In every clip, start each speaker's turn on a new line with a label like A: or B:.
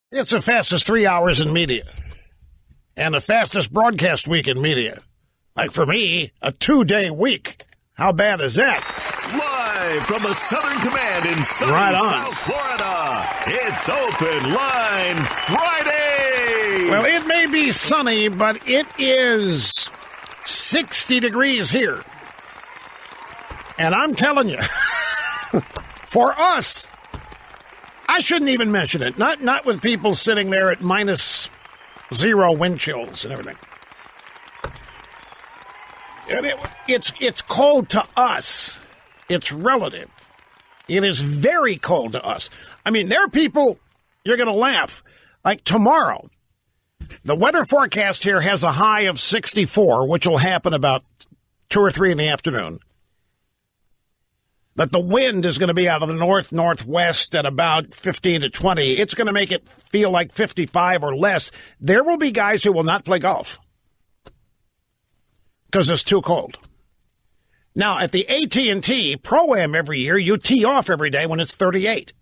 A: It's the fastest 3 hours in media and the fastest broadcast week in media. Like for me, a 2-day week. How bad is that?
B: Live from the Southern Command in sunny South Florida, it's Open Line Friday.
A: Well, it may be sunny, but it is 60 degrees here. And I'm telling you, for us, I shouldn't even mention it. Not with people sitting there at -0 wind chills and everything. It's cold to us. It's relative. It is very cold to us. I mean, there are people, you're going to laugh. Like tomorrow, the weather forecast here has a high of 64, which will happen about 2 or 3 in the afternoon. But the wind is going to be out of the north-northwest at about 15 to 20. It's going to make it feel like 55 or less. There will be guys who will not play golf because it's too cold. Now, at the AT&T Pro-Am every year, you tee off every day when it's 38.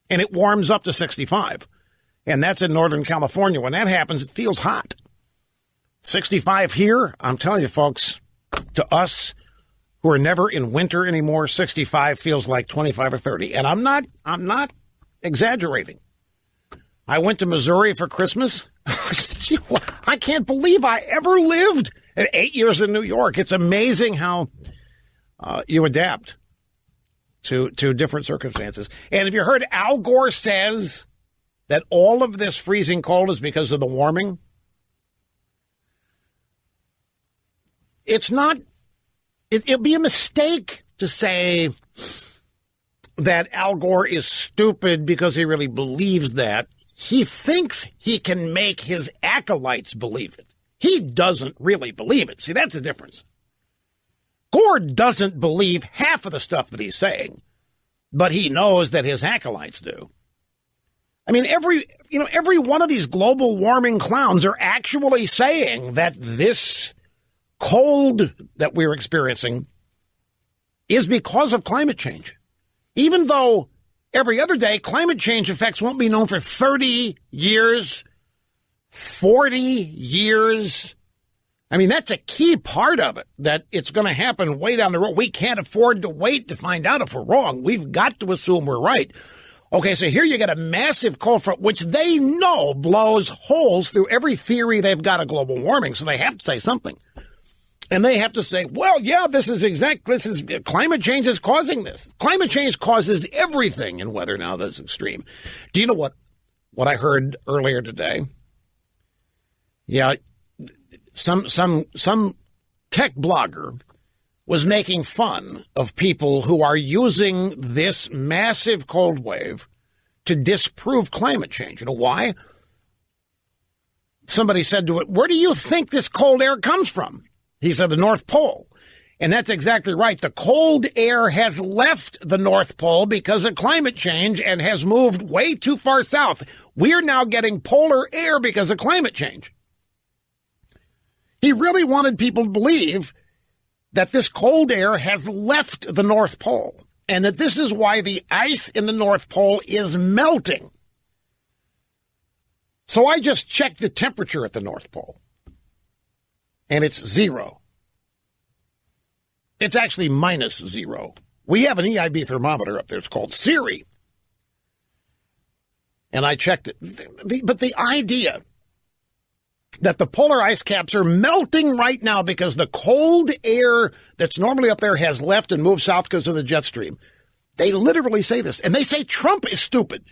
A: And it warms up to 65. And that's in Northern California. When that happens, it feels hot. 65 here, I'm telling you, folks, to us who are never in winter anymore, 65 feels like 25 or 30. And I'm not exaggerating. I went to Missouri for Christmas. I can't believe I ever lived 8 years in New York. It's amazing how you adapt to different circumstances. And have you heard Al Gore says that all of this freezing cold is because of the warming? It's not. It'd be a mistake to say that Al Gore is stupid because he really believes that. He thinks he can make his acolytes believe it. He doesn't really believe it. See, that's the difference. Gore doesn't believe half of the stuff that he's saying, but he knows that his acolytes do. I mean, every one of these global warming clowns are actually saying that this cold that we're experiencing is because of climate change. Even though every other day climate change effects won't be known for 30 years, 40 years. I mean, that's a key part of it, that it's going to happen way down the road. We can't afford to wait to find out if we're wrong. We've got to assume we're right. Okay, so here you got a massive cold front, which they know blows holes through every theory they've got of global warming, so they have to say something. And they have to say, well, yeah, climate change is causing this. Climate change causes everything in weather now that's extreme. Do you know what I heard earlier today? Yeah, some tech blogger was making fun of people who are using this massive cold wave to disprove climate change. You know why? Somebody said to it, where do you think this cold air comes from? He said the North Pole. And that's exactly right. The cold air has left the North Pole because of climate change and has moved way too far south. We're now getting polar air because of climate change. He really wanted people to believe that this cold air has left the North Pole and that this is why the ice in the North Pole is melting. So I just checked the temperature at the North Pole. And it's 0. It's actually -0. We have an EIB thermometer up there. It's called Siri. And I checked it. But the idea that the polar ice caps are melting right now because the cold air that's normally up there has left and moved south because of the jet stream. They literally say this. And they say Trump is stupid.